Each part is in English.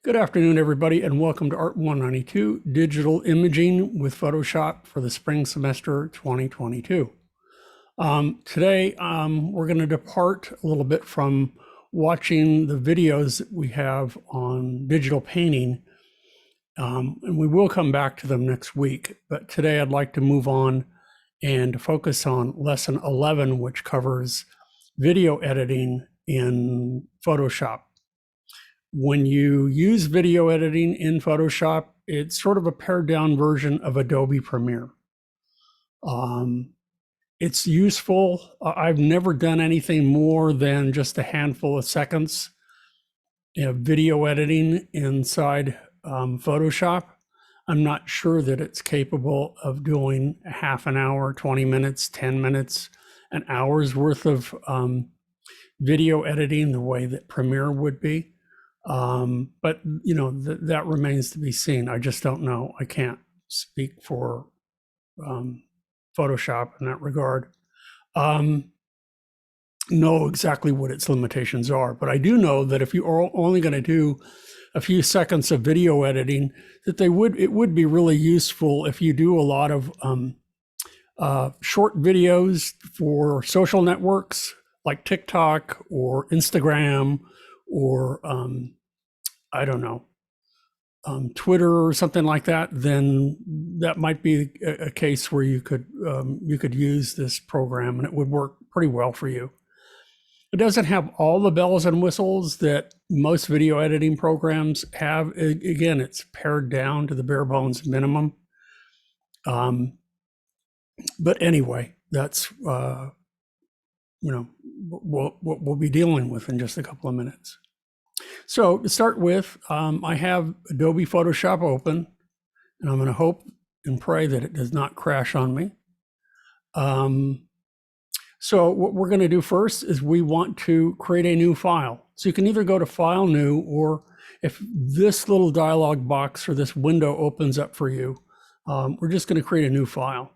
Good afternoon, everybody, and welcome to Art 192, Digital Imaging with Photoshop for the spring semester 2022. Today, we're going to depart a little bit from watching the videos that we have on digital painting, and we will come back to them next week. But today I'd like to move on and focus on Lesson 11, which covers video editing in Photoshop. When you use video editing in Photoshop, it's sort of a pared down version of Adobe Premiere. It's useful. I've never done anything more than just a handful of seconds of video editing inside Photoshop. I'm not sure that it's capable of doing a half an hour, 20 minutes, 10 minutes, an hour's worth of video editing the way that Premiere would be. But you know, that remains to be seen. I just don't know. I can't speak for Photoshop in that regard. Know exactly what its limitations are, but I do know that if you are only going to do a few seconds of video editing, that it would be really useful if you do a lot of short videos for social networks like TikTok or Instagram or I don't know, Twitter or something like that, then that might be a case where you could use this program and it would work pretty well for you. It doesn't have all the bells and whistles that most video editing programs have. Again, it's pared down to the bare bones minimum. But anyway, that's what we'll be dealing with in just a couple of minutes. So to start with, I have Adobe Photoshop open, and I'm going to hope and pray that it does not crash on me. So what we're going to do first is we want to create a new file. So you can either go to File, New, or if this little dialog box or this window opens up for you, we're just going to create a new file.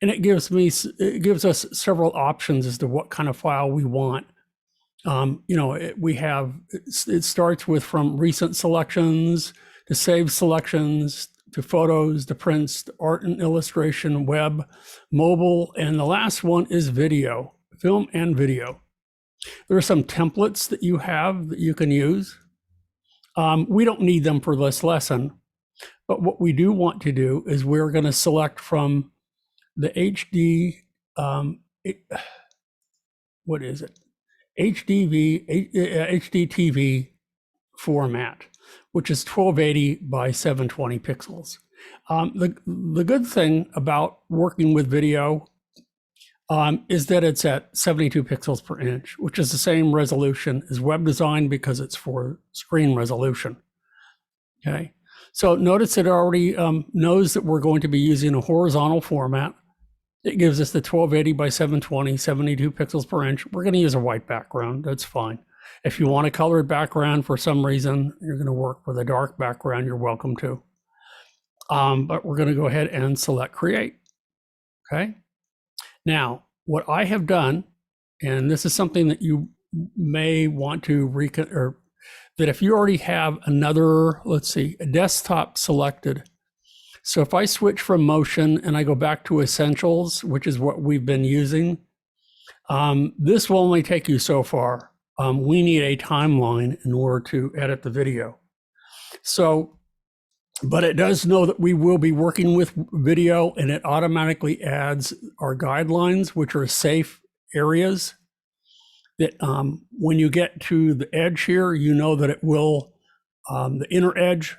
And it gives us several options as to what kind of file we want. It starts with from recent selections to saved selections to photos to prints to art and illustration, web, mobile, and the last one is video, film and video. There are some templates that you have that you can use. We don't need them for this lesson, but what we do want to do is we're going to select from the HDTV format, which is 1280 by 720 pixels. The good thing about working with video is that it's at 72 pixels per inch, which is the same resolution as web design because it's for screen resolution. Okay, so notice it already knows that we're going to be using a horizontal format. It gives us the 1280 by 720, 72 pixels per inch. We're going to use a white background. That's fine. If you want a colored background for some reason, you're going to work with a dark background, you're welcome to. But we're going to go ahead and select Create. Okay. Now, what I have done, and this is something that you may want to that if you already have another, let's see, a desktop selected. So if I switch from motion and I go back to essentials, which is what we've been using, this will only take you so far. We need a timeline in order to edit the video. So, but it does know that we will be working with video, and it automatically adds our guidelines, which are safe areas that when you get to the edge here, you know that it will, the inner edge,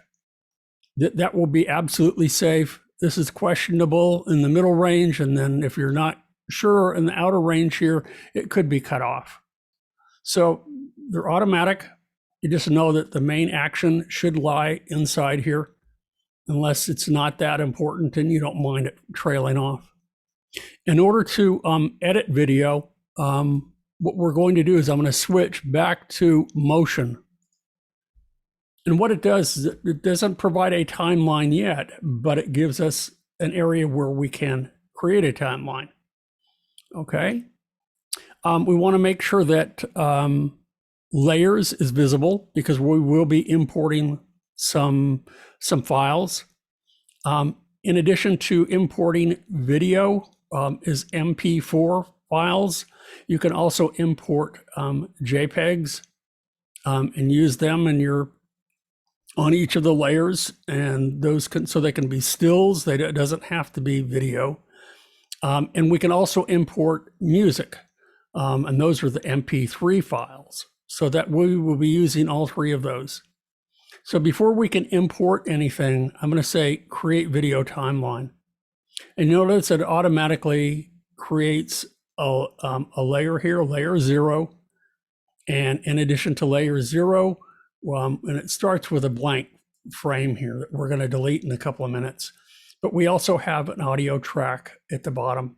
that will be absolutely safe. This is questionable in the middle range, and then if you're not sure in the outer range here, it could be cut off. So they're automatic. You just know that the main action should lie inside here, unless it's not that important and you don't mind it trailing off. In order to edit video, what we're going to do is I'm going to switch back to motion. And what it does is it doesn't provide a timeline yet, but it gives us an area where we can create a timeline. Okay. We want to make sure that layers is visible because we will be importing some files. In addition to importing video is MP4 files, you can also import JPEGs and use them in your on each of the layers, and those can, so they can be stills. It doesn't have to be video. And we can also import music, and those are the MP3 files. So that we will be using all three of those. So before we can import anything, I'm going to say create video timeline. And notice it automatically creates a layer here, layer 0. And in addition to layer 0, and it starts with a blank frame here that we're going to delete in a couple of minutes. But we also have an audio track at the bottom.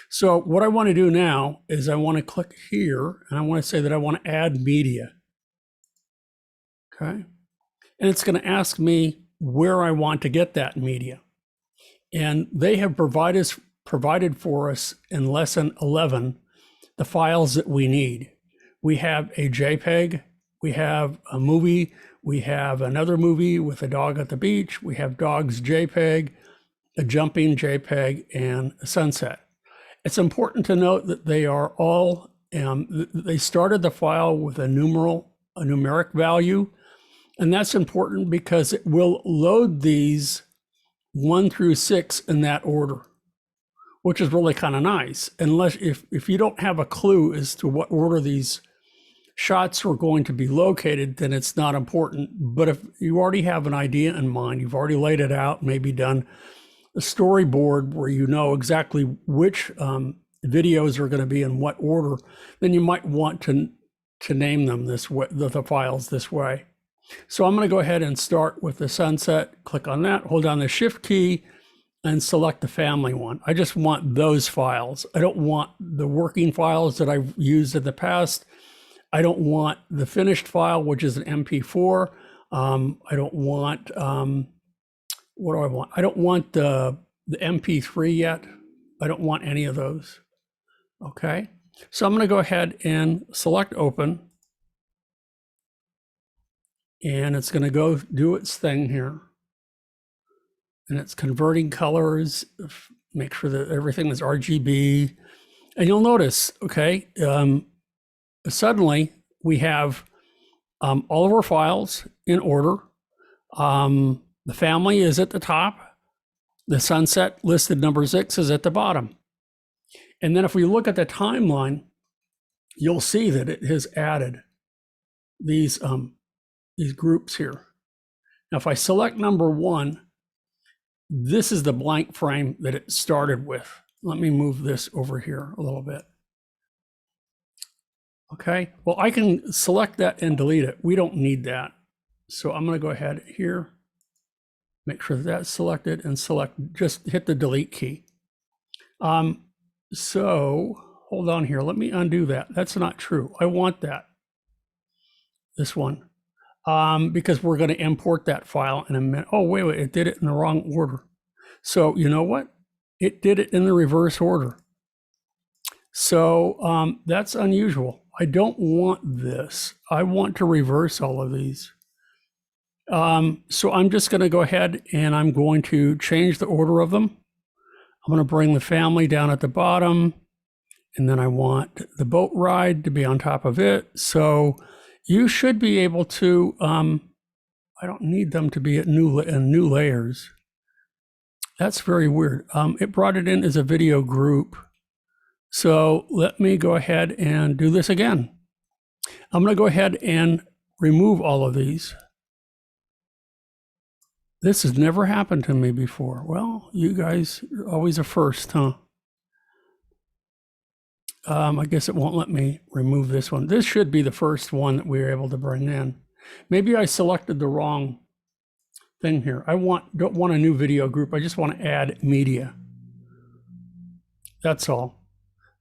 So what I want to do now is I want to click here, and I want to say that I want to add media. Okay. And it's going to ask me where I want to get that media. And they have provided for us in lesson 11 the files that we need. We have a JPEG, we have a movie, we have another movie with a dog at the beach, we have dogs JPEG, a jumping JPEG, and a sunset. It's important to note that they are all, they started the file with a numeric value, and that's important because it will load these 1 through 6 in that order, which is really kind of nice. Unless if you don't have a clue as to what order these shots are going to be located, then it's not important. But if you already have an idea in mind, you've already laid it out, maybe done a storyboard where you know exactly which videos are going to be in what order, then you might want to name them this way, the files this way. So I'm going to go ahead and start with the sunset, click on that, hold down the shift key, and select the family one. I just want those files. I don't want the working files that I've used in the past. I don't want the finished file, which is an MP4. I don't want, what do I want? I don't want the MP3 yet. I don't want any of those. Okay. So I'm going to go ahead and select open. And it's going to go do its thing here. And it's converting colors, make sure that everything is RGB. And you'll notice, okay, suddenly we have all of our files in order. The family is at the top. The sunset listed number 6 is at the bottom. And then if we look at the timeline, you'll see that it has added these groups here. Now, if I select number 1, this is the blank frame that it started with. Let me move this over here a little bit. Okay, well, I can select that and delete it. We don't need that. So I'm going to go ahead here, make sure that that's selected, and just hit the delete key. So hold on here. Let me undo that. That's not true. I want that. This one. Because we're going to import that file in a minute. Oh, wait, it did it in the wrong order. So you know what? It did it in the reverse order. So that's unusual. I don't want this. I want to reverse all of these. So I'm just going to go ahead and I'm going to change the order of them. I'm going to bring the family down at the bottom, and then I want the boat ride to be on top of it. So you should be able to, I don't need them to be at new layers. That's very weird. It brought it in as a video group. So let me go ahead and do this again. I'm going to go ahead and remove all of these. This has never happened to me before. Well, you guys are always a first, huh? I guess it won't let me remove this one. This should be the first one that we were able to bring in. Maybe I selected the wrong thing here. I don't want a new video group. I just want to add media. That's all.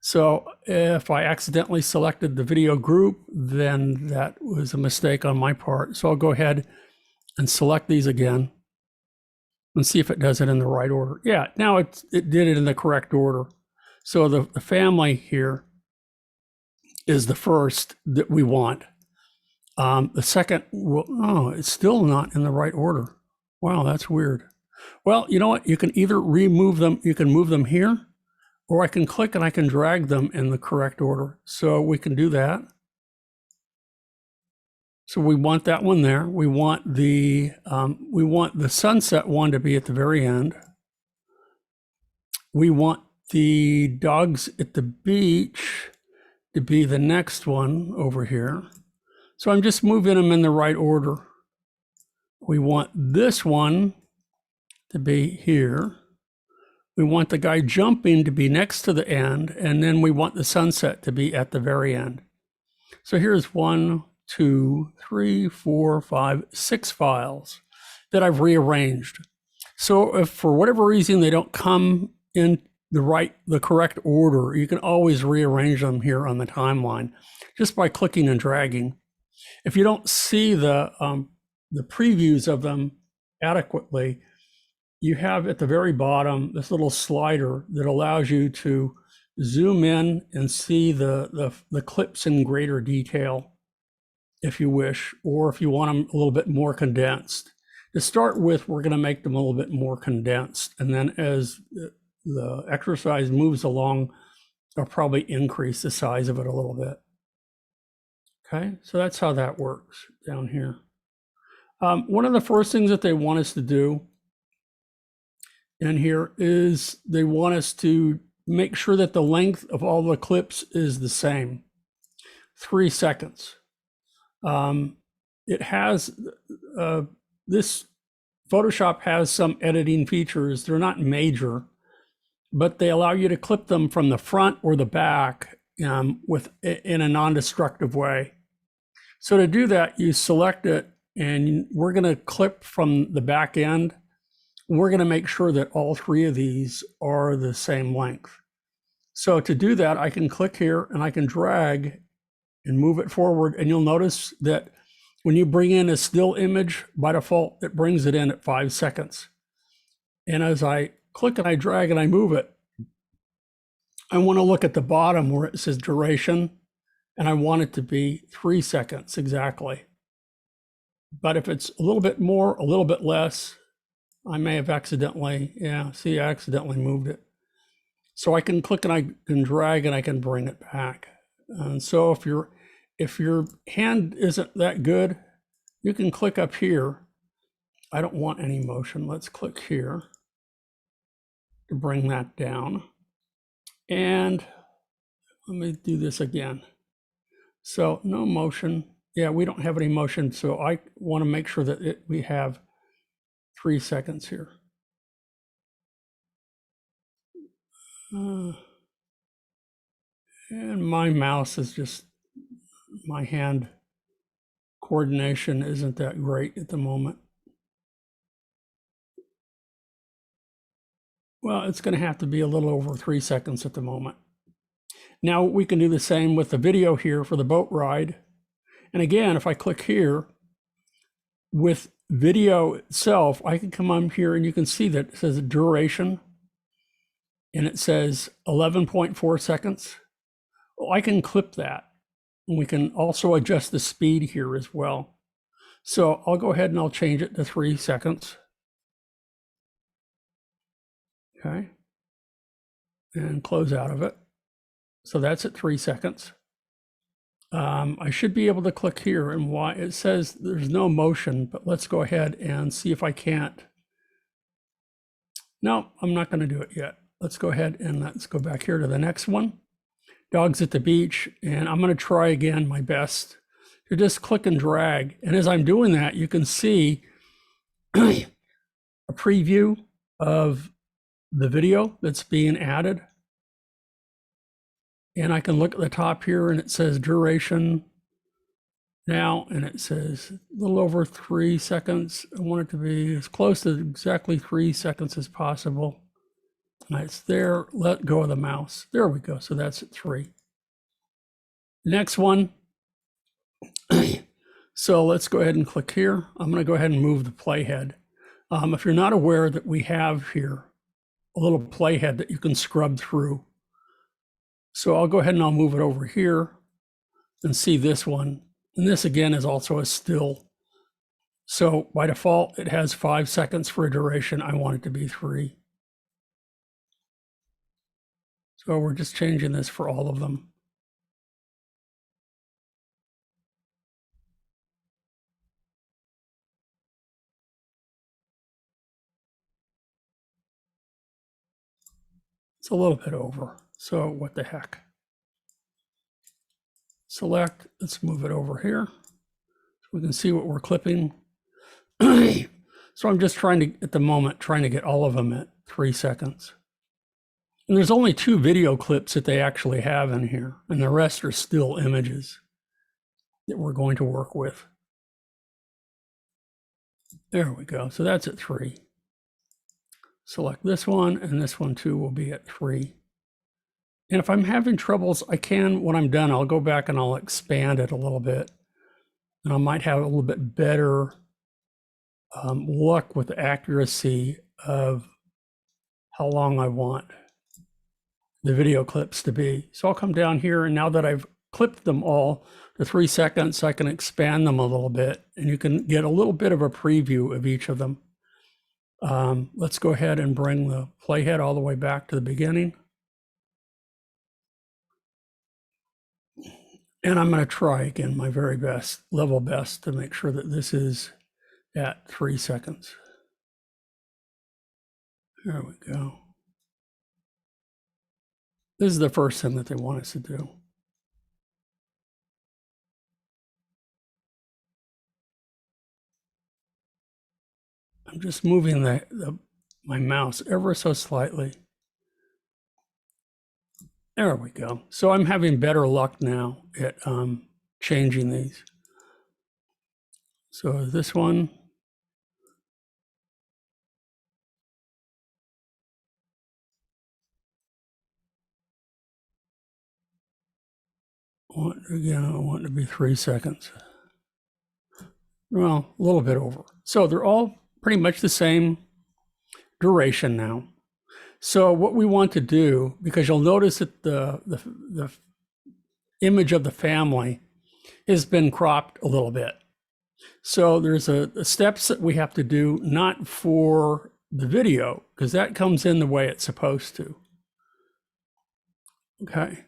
So if I accidentally selected the video group, then that was a mistake on my part. So I'll go ahead and select these again and see if it does it in the right order. Yeah, now it did it in the correct order. So the family here is the first that we want. The second, oh, it's still not in the right order. Wow, that's weird. Well, you know what? You can either remove them, you can move them here, or I can click and I can drag them in the correct order. So we can do that. So we want that one there. We want the sunset one to be at the very end. We want the dogs at the beach to be the next one over here. So I'm just moving them in the right order. We want this one to be here. We want the guy jumping to be next to the end, and then we want the sunset to be at the very end. So here's 1, 2, 3, 4, 5, 6 files that I've rearranged. So if for whatever reason they don't come in the correct order, you can always rearrange them here on the timeline just by clicking and dragging. If you don't see the previews of them adequately, you have at the very bottom this little slider that allows you to zoom in and see the clips in greater detail if you wish, or if you want them a little bit more condensed. To start with, we're going to make them a little bit more condensed, and then as the exercise moves along, I'll probably increase the size of it a little bit. Okay, so that's how that works down here. One of the first things that they want us to do in here is they want us to make sure that the length of all the clips is the same, 3 seconds. It has, this Photoshop has some editing features. They're not major, but they allow you to clip them from the front or the back in a non-destructive way. So to do that, you select it, and we're going to clip from the back end. We're going to make sure that all 3 of these are the same length. So to do that, I can click here and I can drag and move it forward. And you'll notice that when you bring in a still image, by default, it brings it in at 5 seconds. And as I click and I drag and I move it, I want to look at the bottom where it says duration, and I want it to be 3 seconds exactly. But if it's a little bit more, a little bit less, I may have accidentally, see, I accidentally moved it. So I can click and I can drag and I can bring it back. And so if your hand isn't that good, you can click up here. I don't want any motion. Let's click here to bring that down. And let me do this again. So no motion. Yeah, we don't have any motion. So I want to make sure that we have 3 seconds here. And my mouse is just, my hand coordination isn't that great at the moment. Well, it's going to have to be a little over 3 seconds at the moment. Now we can do the same with the video here for the boat ride. And again, if I click here, with video itself, I can come on here and you can see that it says duration and it says 11.4 seconds. Well, I can clip that. And we can also adjust the speed here as well. So I'll go ahead and I'll change it to 3 seconds. Okay. And close out of it. So that's at 3 seconds. I should be able to click here, and why it says there's no motion, but let's go ahead and see if I can't. No, I'm not going to do it yet. Let's go ahead and let's go back here to the next one. Dogs at the beach, and I'm going to try again my best to just click and drag. And as I'm doing that, you can see a preview of the video that's being added. And I can look at the top here and it says duration now, and it says a little over 3 seconds. I want it to be as close to exactly 3 seconds as possible. And it's there, let go of the mouse. There we go, so that's at 3. Next one. So let's go ahead and click here. I'm gonna go ahead and move the playhead. If you're not aware that we have here a little playhead that you can scrub through. So I'll go ahead and I'll move it over here and see this one. And this again is also a still. So by default, it has 5 seconds for a duration. I want it to be 3. So we're just changing this for all of them. It's a little bit over. So what the heck? Select, let's move it over here. So we can see what we're clipping. So I'm just trying to, at the moment, trying to get all of them at 3 seconds. And there's only 2 video clips that they actually have in here, and the rest are still images that we're going to work with. There we go. So that's at 3. Select this one, and this one too will be at 3. And if I'm having troubles, I can, when I'm done, I'll go back and I'll expand it a little bit. And I might have a little bit better luck with the accuracy of how long I want the video clips to be. So I'll come down here, and now that I've clipped them all to 3 seconds, I can expand them a little bit, and you can get a little bit of a preview of each of them. Let's go ahead and bring the playhead all the way back to the beginning. And I'm going to try again my very best, level best, to make sure that this is at 3 seconds. There we go. This is the first thing that they want us to do. I'm just moving my mouse ever so slightly. There we go. So I'm having better luck now at changing these. So this one, again, I want it to be 3 seconds. Well, a little bit over. So they're all pretty much the same duration now. So what we want to do, because you'll notice that the image of the family has been cropped a little bit. So there's a steps that we have to do, not for the video, because that comes in the way it's supposed to. Okay.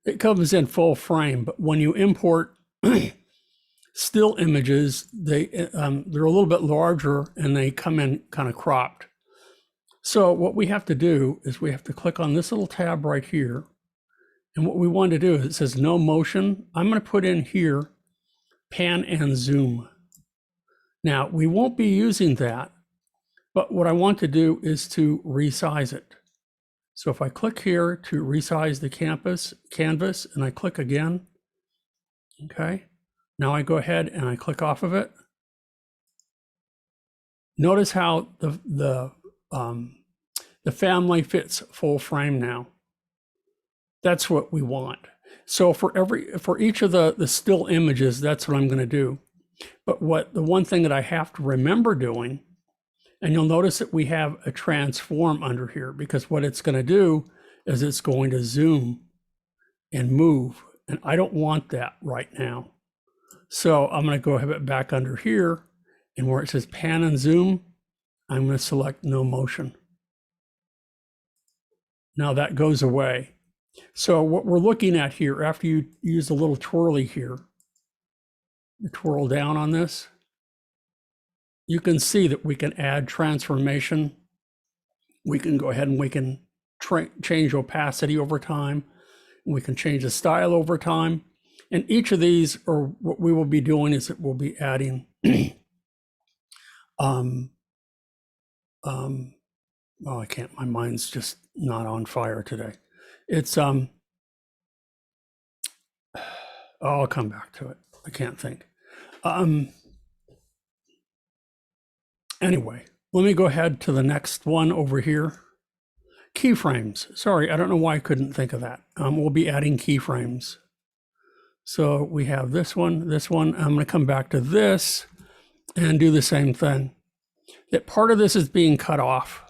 It comes in full frame, but when you import still images, they're a little bit larger and they come in kind of cropped. So what we have to do is we have to click on this little tab right here. And what we want to do is it says no motion. I'm going to put in here pan and zoom. Now we won't be using that, but what I want to do is to resize it. So if I click here to resize the canvas and I click again, okay, now I go ahead and I click off of it. Notice how the family fits full frame now. That's what we want. So for each of the still images, that's what I'm going to do. But the one thing that I have to remember doing, and you'll notice that we have a transform under here, because what it's going to do is it's going to zoom and move, and I don't want that right now. So I'm going to go ahead back under here, and where it says pan and zoom, I'm going to select no motion. Now that goes away. So what we're looking at here, after you use the little twirly here, you twirl down on this, you can see that we can add transformation. We can go ahead and we can change opacity over time. We can change the style over time. And each of these, or what we will be doing is that we'll be adding well, I can't, my mind's just not on fire today. It's I'll come back to it. I can't think. Anyway, let me go ahead to the next one over here. Keyframes. Sorry, I don't know why I couldn't think of that. We'll be adding keyframes. So we have this one, this one. I'm going to come back to this and do the same thing. That part of this is being cut off.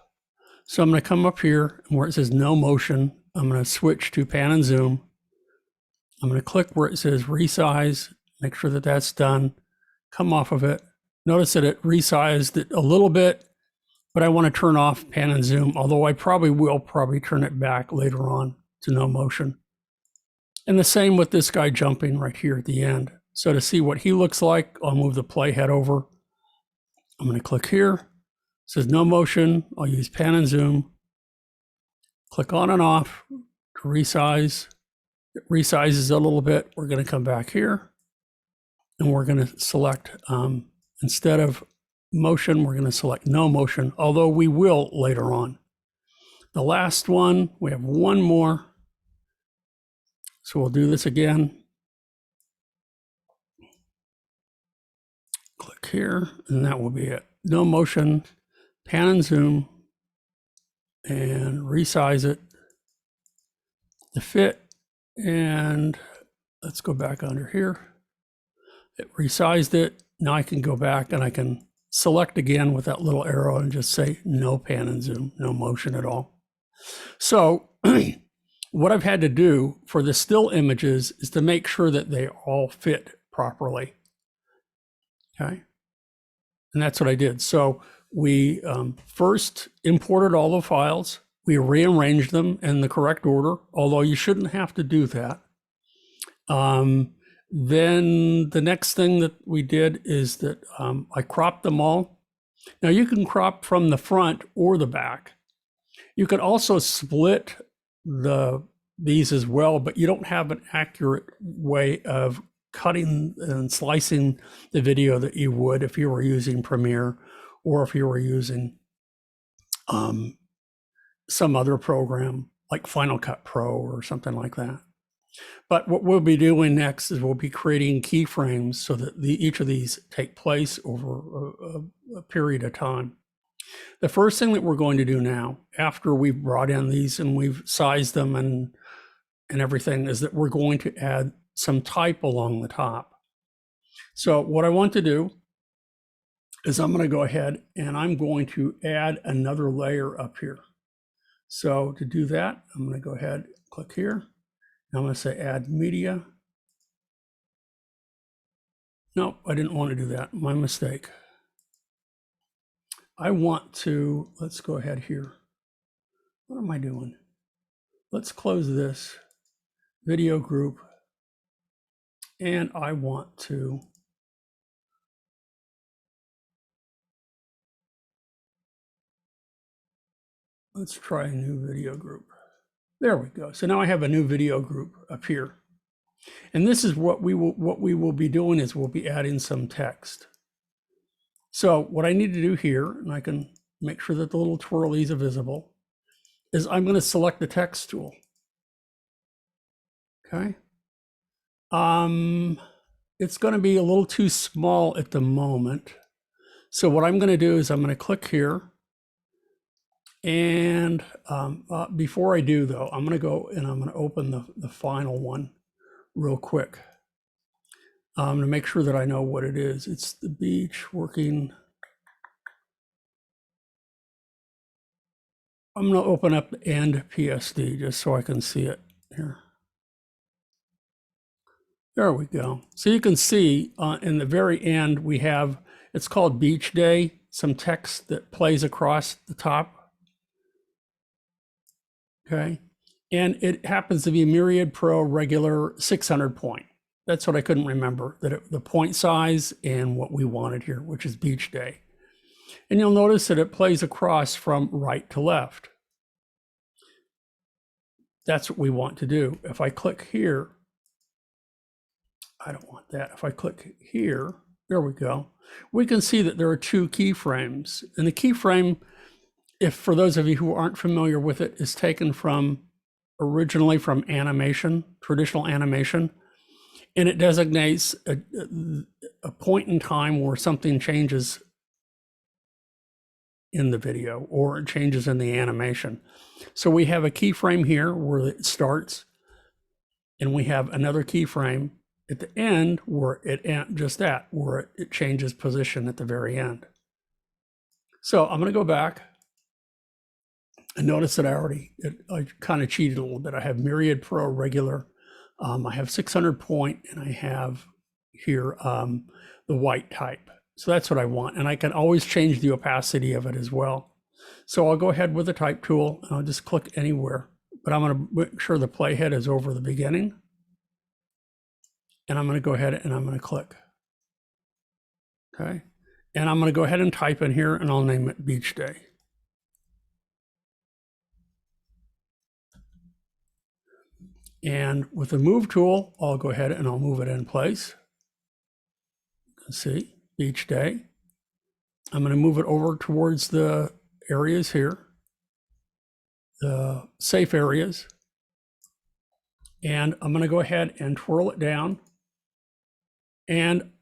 So I'm going to come up here and where it says no motion, I'm going to switch to pan and zoom. I'm going to click where it says resize Make sure that that's done. Come off of it. Notice that it resized it a little bit, but I want to turn off pan and zoom, although I will turn it back later on to no motion. And the same with this guy jumping right here at the end. So to see what he looks like, I'll move the playhead over. I'm going to click here. It says no motion. I'll use pan and zoom. Click on and off to resize. It resizes a little bit. We're going to come back here and we're going to select, instead of motion, we're going to select no motion, although we will later on. The last one, we have one more. So we'll do this again. Click here, and that will be it. No motion, pan and zoom, and resize it to fit. And let's go back under here. It resized it. Now I can go back and I can select again with that little arrow and just say no pan and zoom, no motion at all. So what I've had to do for the still images is to make sure that they all fit properly. Okay. And that's what I did. So we first imported all the files. We rearranged them in the correct order, although you shouldn't have to do that. Then the next thing that we did is that I cropped them all. Now you can crop from the front or the back. You can also split these as well, but you don't have an accurate way of cutting and slicing the video that you would if you were using Premiere or if you were using some other program like Final Cut Pro or something like that. But what we'll be doing next is we'll be creating keyframes so that each of these take place over a period of time. The first thing that we're going to do now, after we've brought in these and we've sized them and everything, is that we're going to add some type along the top. So what I want to do is I'm going to go ahead and I'm going to add another layer up here. So to do that, I'm going to go ahead, click here. I'm going to say add media. No, I didn't want to do that. My mistake. I want to, let's go ahead here. What am I doing? Let's close this video group. And I want to let's try a new video group. There we go. So now I have a new video group up here. And this is what we will be doing is we'll be adding some text. So what I need to do here, and I can make sure that the little twirlies are visible, is I'm going to select the text tool. Okay. It's going to be a little too small at the moment. So what I'm going to do is I'm going to click here. And before I do, though, I'm going to go and I'm going to open the final one real quick to make sure that I know what it is. It's the beach working. I'm going to open up the end PSD just so I can see it here. There we go. So you can see in the very end, we have, it's called Beach Day, some text that plays across the top. Okay. And it happens to be Myriad Pro regular 600 point. That's what I couldn't remember, the point size and what we wanted here, which is Beach Day. And you'll notice that it plays across from right to left. That's what we want to do. If I click here, I don't want that. If I click here, there we go. We can see that there are two keyframes. And the keyframe, if for those of you who aren't familiar with it, is taken from originally from animation, traditional animation. And it designates a point in time where something changes in the video or it changes in the animation. So we have a keyframe here where it starts, and we have another keyframe at the end where it changes position at the very end. So I'm going to go back and notice that I kind of cheated a little bit. I have Myriad Pro regular. I have 600 point, and I have here the white type. So that's what I want. And I can always change the opacity of it as well. So I'll go ahead with the type tool and I'll just click anywhere. But I'm going to make sure the playhead is over the beginning. And I'm going to go ahead and I'm going to click. Okay. And I'm going to go ahead and type in here and I'll name it Beach Day. And with the move tool, I'll go ahead and I'll move it in place. You can see Beach Day. I'm going to move it over towards the areas here, the safe areas. And I'm going to go ahead and twirl it down. And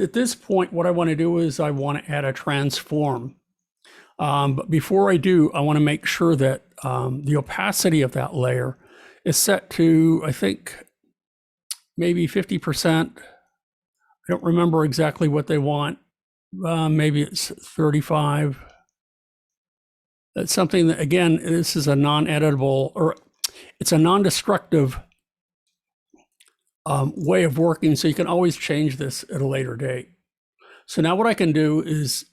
at this point, what I want to do is I want to add a transform. But before I do, I want to make sure that the opacity of that layer is set to, I think, maybe 50%. I don't remember exactly what they want. Maybe it's 35. That's something that, again, this is a non-editable, or it's a non-destructive way of working, so you can always change this at a later date. So now what I can do is,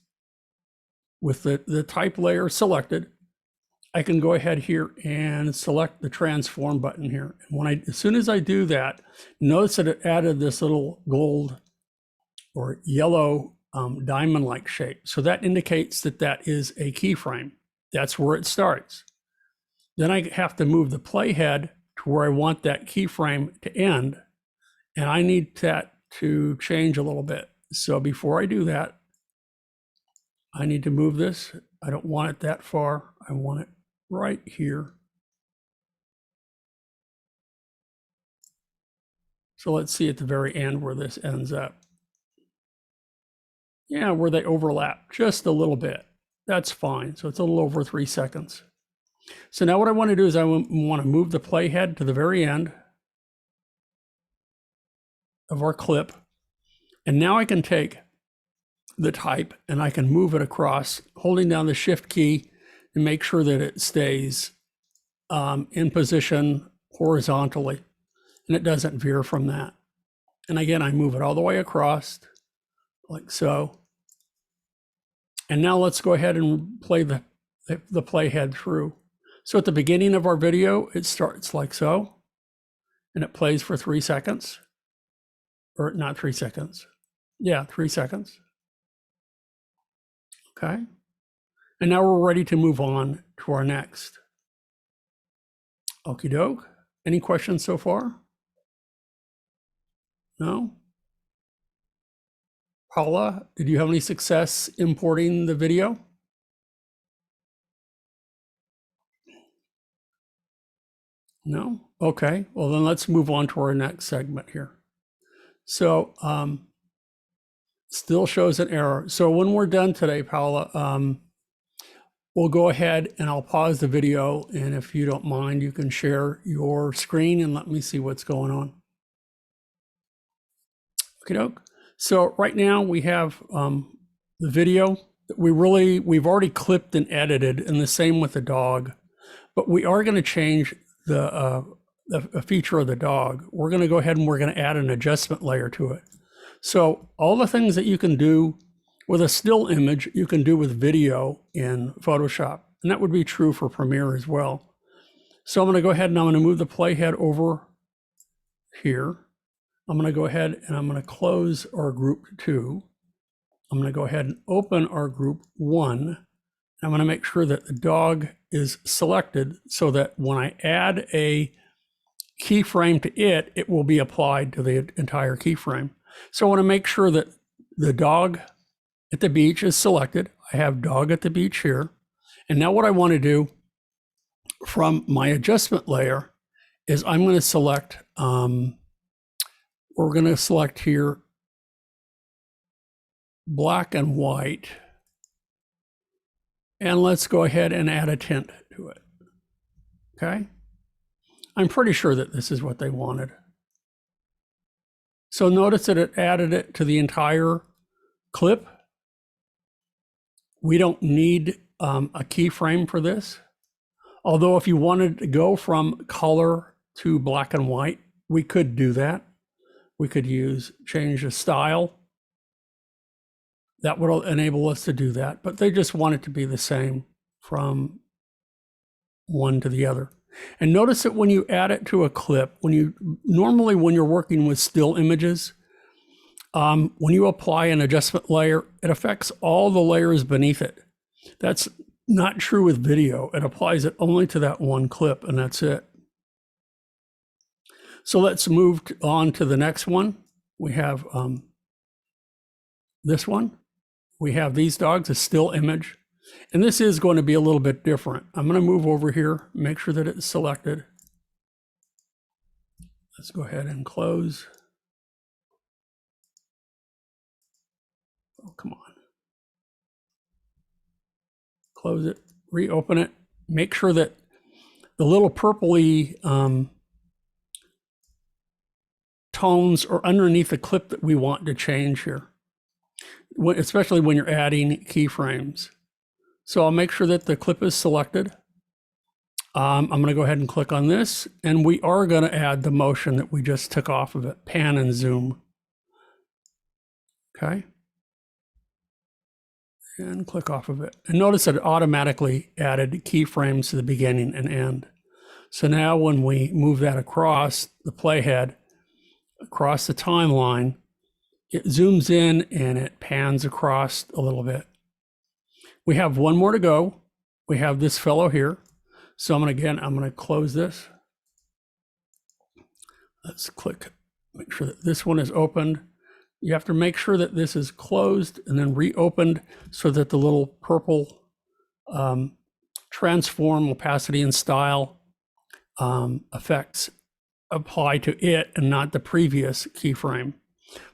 with the type layer selected, I can go ahead here and select the transform button here. And when as soon as I do that, notice that it added this little gold or yellow diamond-like shape. So that indicates that that is a keyframe. That's where it starts. Then I have to move the playhead to where I want that keyframe to end. And I need that to change a little bit. So before I do that, I need to move this. I don't want it that far. I want it right here. So let's see at the very end where this ends up. Yeah, where they overlap just a little bit. That's fine. So it's a little over 3 seconds. So now what I want to do is I want to move the playhead to the very end of our clip. And now I can take the type and I can move it across, holding down the shift key and make sure that it stays in position horizontally and it doesn't veer from that. And again, I move it all the way across like so. And now let's go ahead and play the playhead through. So at the beginning of our video, it starts like so, and it plays for 3 seconds, or not 3 seconds. Yeah, 3 seconds. Okay. And now we're ready to move on to our next. Okie doke. Any questions so far? No? Paula, did you have any success importing the video? No? Okay. Well, then let's move on to our next segment here. So still shows an error. So when we're done today, Paula, we'll go ahead and I'll pause the video. And if you don't mind, you can share your screen and let me see what's going on. Okay, doke. So right now we have the video. We've already clipped and edited, and the same with the dog. But we are going to change the feature of the dog. We're going to go ahead and we're going to add an adjustment layer to it. So all the things that you can do with a still image, you can do with video in Photoshop. And that would be true for Premiere as well. So I'm going to go ahead and I'm going to move the playhead over here. I'm going to go ahead and I'm going to close our group 2. I'm going to go ahead and open our group 1. I'm going to make sure that the dog is selected so that when I add a keyframe to it, it will be applied to the entire keyframe. So I want to make sure that the dog at the beach is selected. I have dog at the beach here. And now what I want to do from my adjustment layer is I'm going to select, we're going to select here black and white. And let's go ahead and add a tint to it. Okay. I'm pretty sure that this is what they wanted. So notice that it added it to the entire clip. We don't need a keyframe for this. Although if you wanted to go from color to black and white, we could do that. we could change the style. That would enable us to do that, but they just want it to be the same from one to the other. And notice that when you add it to a clip, normally when you're working with still images, when you apply an adjustment layer, it affects all the layers beneath it. That's not true with video. It applies it only to that one clip, and that's it. So let's move on to the next one. We have this one. We have these dogs, a still image. And this is going to be a little bit different. I'm going to move over here, make sure that it's selected. Let's go ahead and close. Oh, come on. Close it, reopen it. Make sure that the little purpley tones are underneath the clip that we want to change here, especially when you're adding keyframes. So I'll make sure that the clip is selected. I'm going to go ahead and click on this, and we are going to add the motion that we just took off of it, pan and zoom. Okay. And click off of it. And notice that it automatically added keyframes to the beginning and end. So now when we move that across the playhead, across the timeline, it zooms in and it pans across a little bit. We have one more to go. We have this fellow here. So I'm going to close this. Let's click, make sure that this one is opened. You have to make sure that this is closed and then reopened so that the little purple transform, opacity, and style effects apply to it and not the previous keyframe.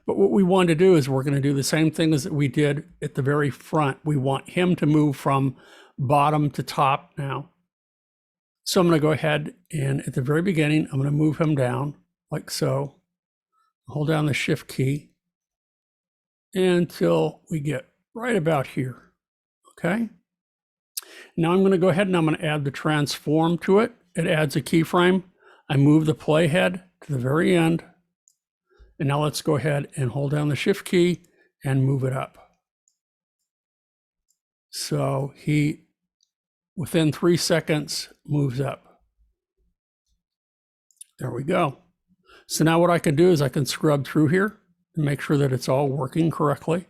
But what we want to do is we're going to do the same thing as we did at the very front. We want him to move from bottom to top now. So I'm going to go ahead and at the very beginning, I'm going to move him down like so. Hold down the shift key until we get right about here. Okay. Now I'm going to go ahead and I'm going to add the transform to it. It adds a keyframe. I move the playhead to the very end. And now let's go ahead and hold down the shift key and move it up. So he, within 3 seconds, moves up. There we go. So now what I can do is I can scrub through here and make sure that it's all working correctly.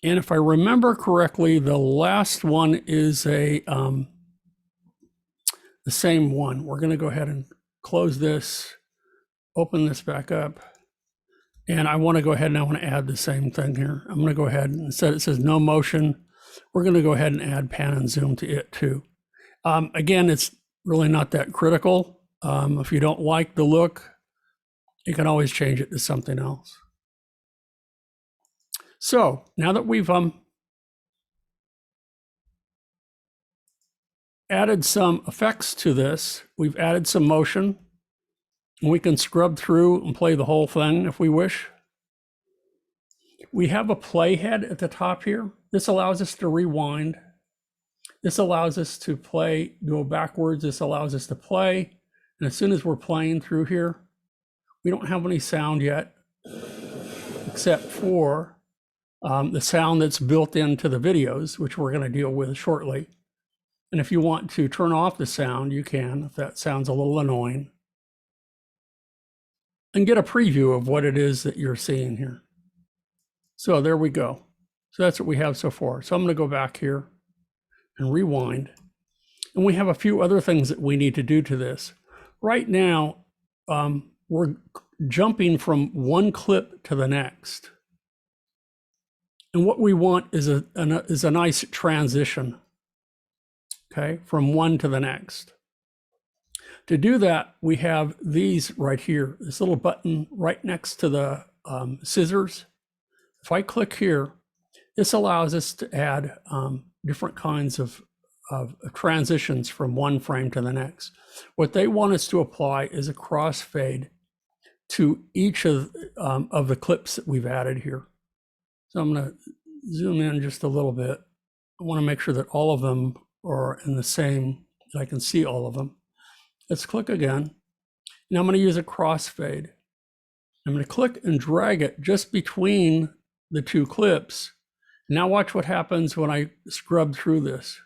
And if I remember correctly, the last one is the same one. We're going to go ahead and close this, open this back up. And I want to go ahead and I want to add the same thing here. I'm going to go ahead and instead it says no motion. We're going to go ahead and add pan and zoom to it too. Again, it's really not that critical. If you don't like the look, you can always change it to something else. So now that we've added some effects to this, we've added some motion. We can scrub through and play the whole thing if we wish. We have a playhead at the top here. This allows us to rewind. This allows us to play, go backwards. This allows us to play. And as soon as we're playing through here, we don't have any sound yet, except for the sound that's built into the videos, which we're going to deal with shortly. And if you want to turn off the sound, you can, if that sounds a little annoying, and get a preview of what it is that you're seeing here. So there we go. So that's what we have so far. So I'm going to go back here and rewind. And we have a few other things that we need to do to this. Right now, we're jumping from one clip to the next. And what we want is a nice transition, okay, from one to the next. To do that, we have these right here, this little button right next to the scissors. If I click here, this allows us to add different kinds of transitions from one frame to the next. What they want us to apply is a crossfade to each of the clips that we've added here. So I'm going to zoom in just a little bit. I want to make sure that all of them are in the same, that I can see all of them. Let's click again. Now I'm going to use a crossfade. I'm going to click and drag it just between the two clips. Now watch what happens when I scrub through this.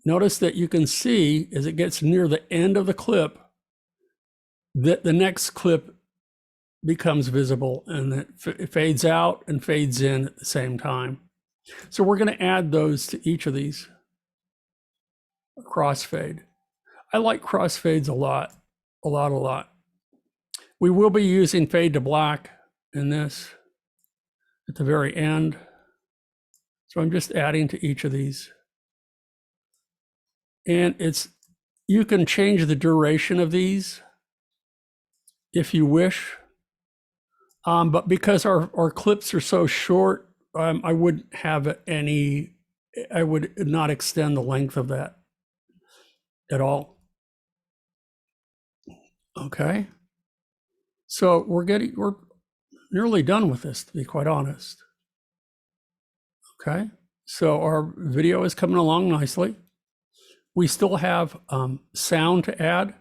Notice that you can see as it gets near the end of the clip that the next clip becomes visible and it fades out and fades in at the same time. So we're going to add those to each of these. Crossfade. I like crossfades a lot. We will be using fade to black in this at the very end. So I'm just adding to each of these. And you can change the duration of these if you wish. But because our clips are so short, I wouldn't have I would not extend the length of that at all. Okay. So we're nearly done with this, to be quite honest. Okay. So our video is coming along nicely. We still have sound to add.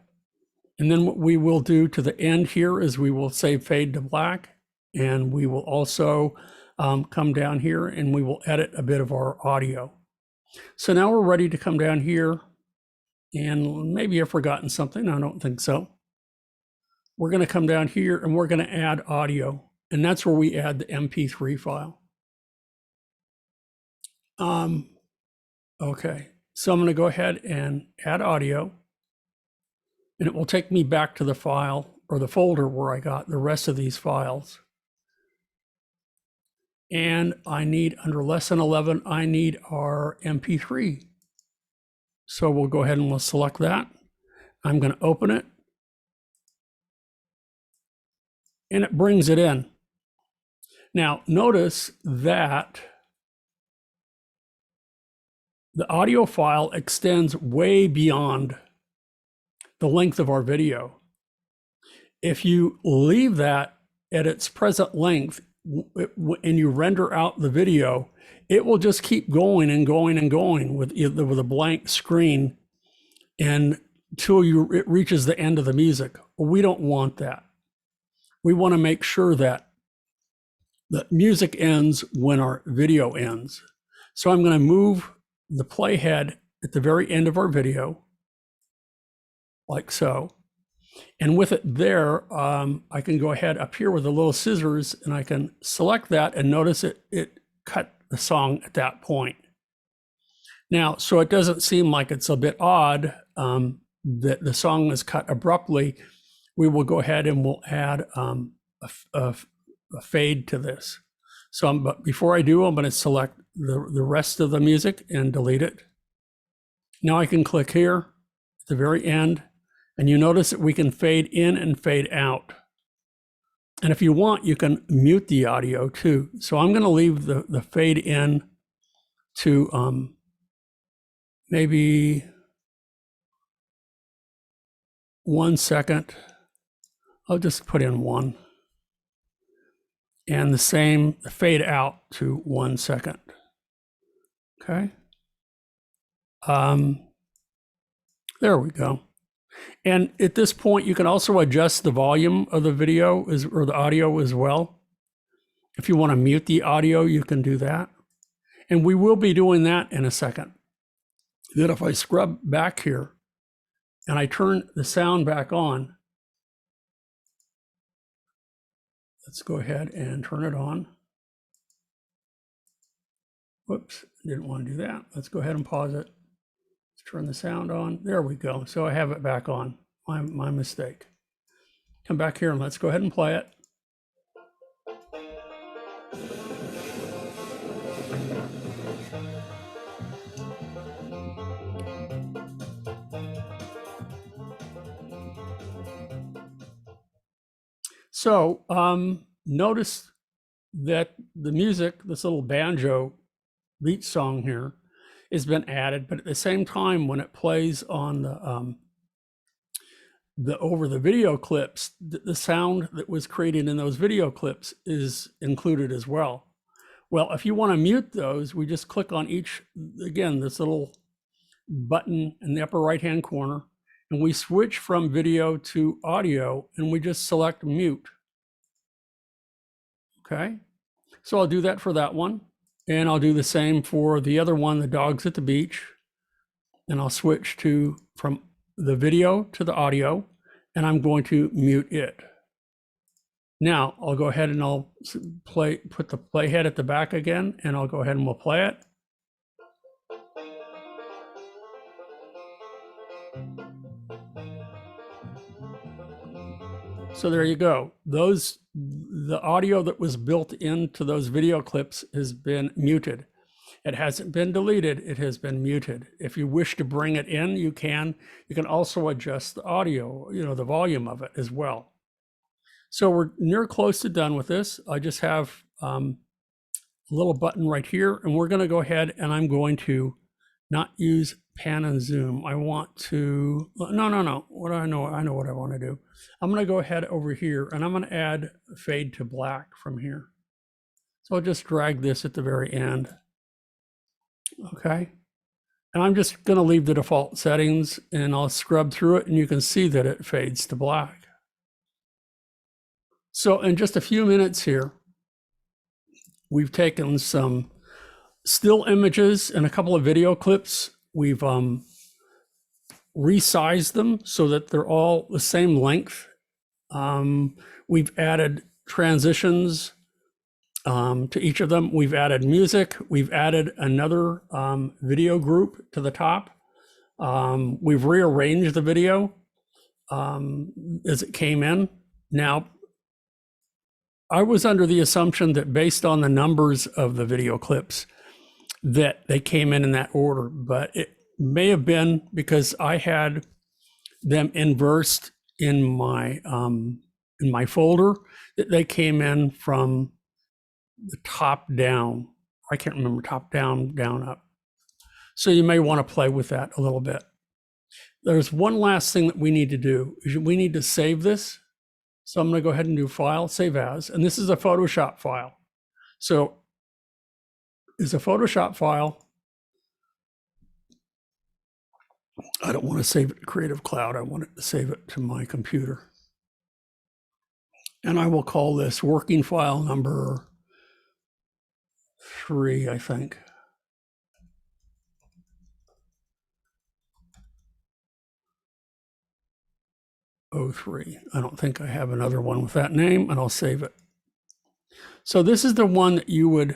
And then what we will do to the end here is we will say fade to black, and we will also come down here and we will edit a bit of our audio. So now we're ready to come down here, and maybe I've forgotten something. I don't think so. We're going to come down here and we're going to add audio, and that's where we add the MP3 file. Okay, so I'm going to go ahead and add audio. And it will take me back to the file or the folder where I got the rest of these files. And I need, under lesson 11, I need our MP3. So we'll go ahead and we'll select that. I'm going to open it. And it brings it in. Now, notice that the audio file extends way beyond the length of our video. If you leave that at its present length and you render out the video, it will just keep going and going and going with a blank screen until it reaches the end of the music. We don't want that. We want to make sure that the music ends when our video ends. So I'm going to move the playhead at the very end of our video, like so. And with it there, I can go ahead up here with the little scissors and I can select that, and notice it cut the song at that point. Now, so it doesn't seem like it's a bit odd that the song is cut abruptly, we will go ahead and we'll add a fade to this. So but before I do, I'm going to select the rest of the music and delete it. Now I can click here at the very end, and you notice that we can fade in and fade out. And if you want, you can mute the audio too. So I'm going to leave the fade in to maybe 1 second. I'll just put in 1. And the same fade out to 1 second. Okay. There we go. And at this point, you can also adjust the volume of the video or the audio as well. If you want to mute the audio, you can do that. And we will be doing that in a second. Then if I scrub back here and I turn the sound back on, let's go ahead and turn it on. Whoops, didn't want to do that. Let's go ahead and pause it. Let's turn the sound on. There we go. So I have it back on. My mistake. Come back here and let's go ahead and play it. So notice that the music, this little banjo beat song here, has been added, but at the same time, when it plays on over the video clips, the sound that was created in those video clips is included as well. Well, if you want to mute those, we just click on each, again, this little button in the upper right-hand corner, and we switch from video to audio, and we just select mute. Okay, so I'll do that for that one, and I'll do the same for the other one, the dogs at the beach, and I'll switch from the video to the audio, and I'm going to mute it. Now I'll go ahead and I'll put the playhead at the back again, and I'll go ahead and we'll play it. So there you go. The audio that was built into those video clips has been muted. It hasn't been deleted, it has been muted. If you wish to bring it in, you can. You can also adjust the audio, the volume of it as well. So we're near close to done with this. I just have a little button right here, and we're going to go ahead and I'm going to not use pan and zoom. I want to, no. What I know what I want to do. I'm going to go ahead over here and I'm going to add fade to black from here. So I'll just drag this at the very end. Okay. And I'm just going to leave the default settings, and I'll scrub through it, and you can see that it fades to black. So in just a few minutes here, we've taken some still images and a couple of video clips. We've resized them so that they're all the same length. We've added transitions to each of them. We've added music. We've added another video group to the top. We've rearranged the video as it came in. Now, I was under the assumption that based on the numbers of the video clips that they came in that order, but it may have been because I had them inversed in my folder, that they came in from the top down. I can't remember, top down, down up. So you may want to play with that a little bit. There's one last thing that we need to do. We need to save this. So I'm going to go ahead and do File, Save As, and this is a Photoshop file. So it's a Photoshop file. I don't want to save it to Creative Cloud. I want to save it to my computer. And I will call this working file number 3, I think. '03. I don't think I have another one with that name, and I'll save it. So this is the one that you would,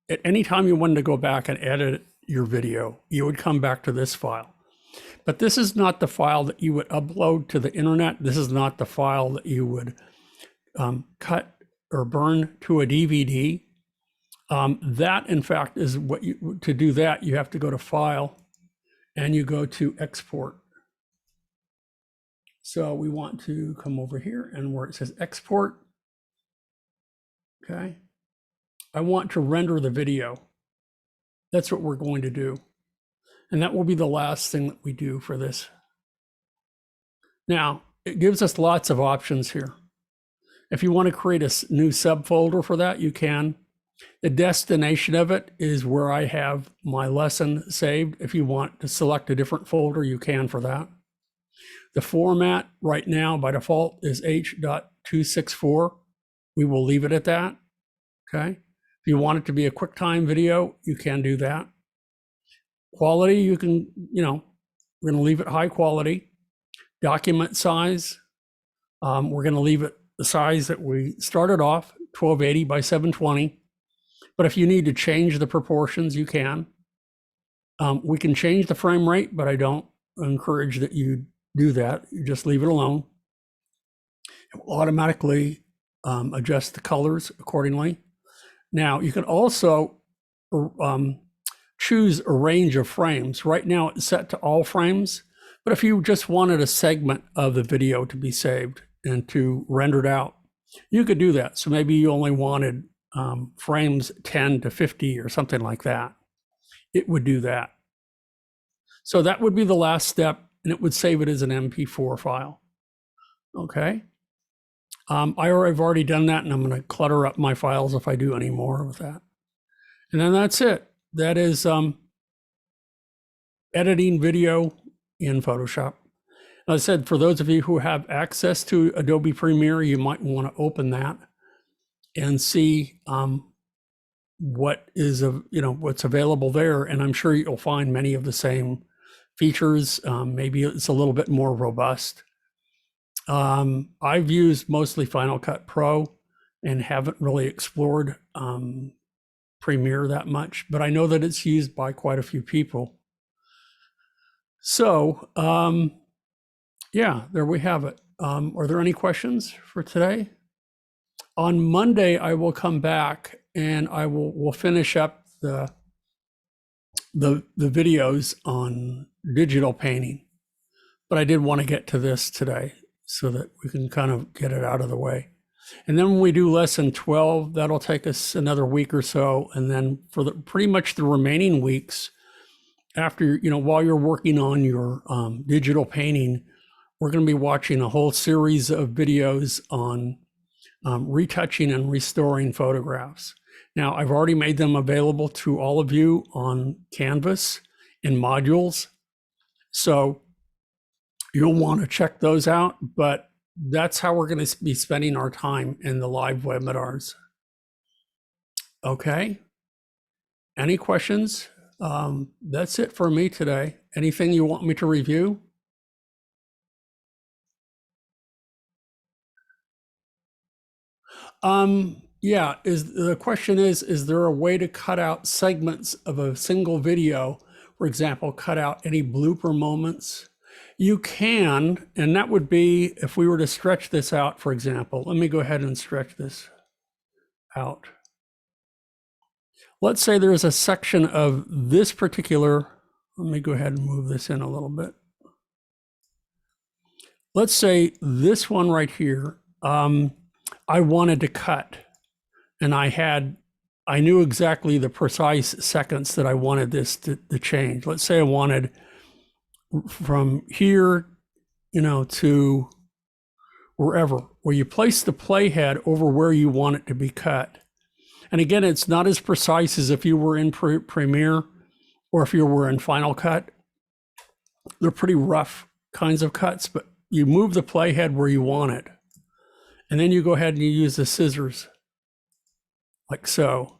at any time you wanted to go back and edit your video, you would come back to this file. But this is not the file that you would upload to the internet. This is not the file that you would cut or burn to a DVD. That, in fact, is what to do that, you have to go to File, and you go to Export. So we want to come over here, and where it says Export, okay, I want to render the video. That's what we're going to do. And that will be the last thing that we do for this. Now, it gives us lots of options here. If you want to create a new subfolder for that, you can. The destination of it is where I have my lesson saved. If you want to select a different folder, you can for that. The format right now by default is H.264. We will leave it at that, okay? If you want it to be a QuickTime video, you can do that. Quality, you can, we're gonna leave it high quality. Document size, we're gonna leave it the size that we started off, 1280 by 720. But if you need to change the proportions, you can. We can change the frame rate, but I don't encourage that you do that. You just leave it alone. It will automatically adjust the colors accordingly. Now, you can also choose a range of frames. Right now, it's set to all frames. But if you just wanted a segment of the video to be saved and to rendered out, you could do that. So maybe you only wanted frames 10 to 50 or something like that. It would do that. So that would be the last step, and it would save it as an MP4 file. Okay. I've already done that, and I'm going to clutter up my files if I do any more with that. And then that's it. That is editing video in Photoshop. I said, for those of you who have access to Adobe Premiere, you might want to open that and see what is what's available there. And I'm sure you'll find many of the same features. Maybe it's a little bit more robust. I've used mostly Final Cut Pro and haven't really explored Premiere that much, but I know that it's used by quite a few people. So yeah, there we have it. Are there any questions for today? On Monday, I will come back and we'll finish up the videos on digital painting. But I did want to get to this today so that we can kind of get it out of the way. And then when we do lesson 12, that'll take us another week or so. And then for pretty much the remaining weeks after, while you're working on your digital painting, we're going to be watching a whole series of videos on retouching and restoring photographs. Now, I've already made them available to all of you on Canvas in modules. So you'll want to check those out, but that's how we're going to be spending our time in the live webinars. Okay. Any questions? That's it for me today. Anything you want me to review? Yeah, the question is there a way to cut out segments of a single video? For example, cut out any blooper moments? You can, and that would be if we were to stretch this out, for example. Let me go ahead and stretch this out. Let's say there's a section of this particular, let me go ahead and move this in a little bit. Let's say this one right here, I wanted to cut, and I knew exactly the precise seconds that I wanted this to change. Let's say I wanted from here, to wherever, where you place the playhead over where you want it to be cut. And again, it's not as precise as if you were in Premiere or if you were in Final Cut. They're pretty rough kinds of cuts, but you move the playhead where you want it. And then you go ahead and you use the scissors, like so.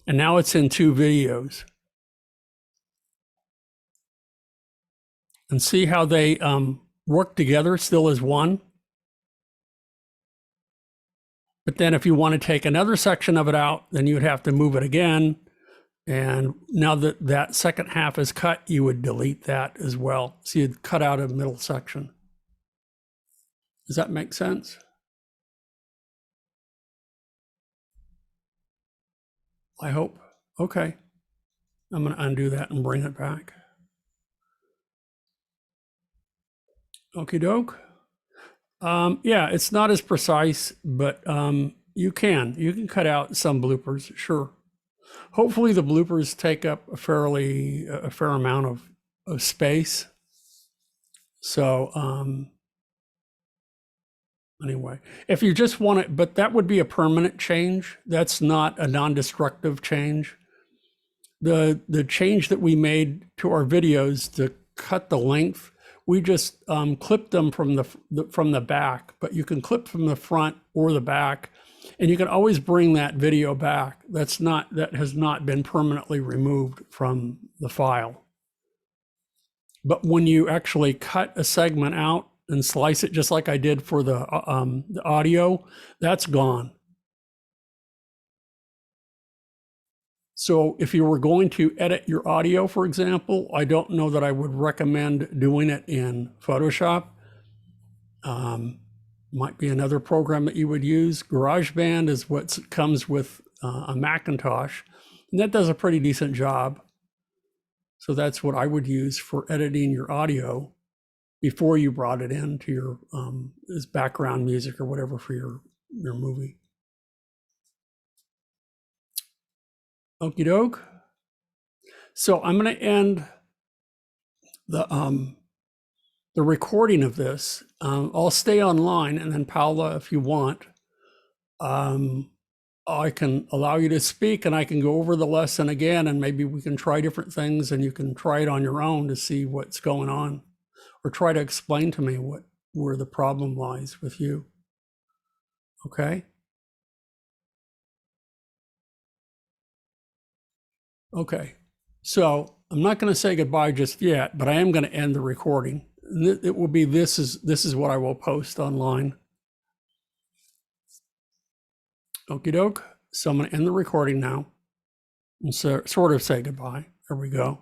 And now it's in two videos. And see how they work together still as one? But then if you want to take another section of it out, then you'd have to move it again. And now that that second half is cut, you would delete that as well. So you'd cut out a middle section. Does that make sense? I hope. Okay. I'm going to undo that and bring it back. Okie doke. Yeah, it's not as precise, but you can cut out some bloopers, sure. Hopefully the bloopers take up a fair amount of space. So anyway, if you just want it, but that would be a permanent change. That's not a non-destructive change. The change that we made to our videos to cut the length, we just clipped them from the back, but you can clip from the front or the back, and you can always bring that video back. That has not been permanently removed from the file. But when you actually cut a segment out and slice it, just like I did for the audio, that's gone. So if you were going to edit your audio, for example, I don't know that I would recommend doing it in Photoshop. Might be another program that you would use. GarageBand is what comes with a Macintosh, and that does a pretty decent job. So that's what I would use for editing your audio before you brought it into your as background music or whatever for your movie. Okie doke. So I'm going to end the recording of this. I'll stay online, and then Paula, if you want, I can allow you to speak, and I can go over the lesson again, and maybe we can try different things, and you can try it on your own to see what's going on. or try to explain to me where the problem lies with you. Okay? Okay. So I'm not going to say goodbye just yet, but I am going to end the recording. It will be this is what I will post online. Okie doke. So I'm going to end the recording now and sort of say goodbye. There we go.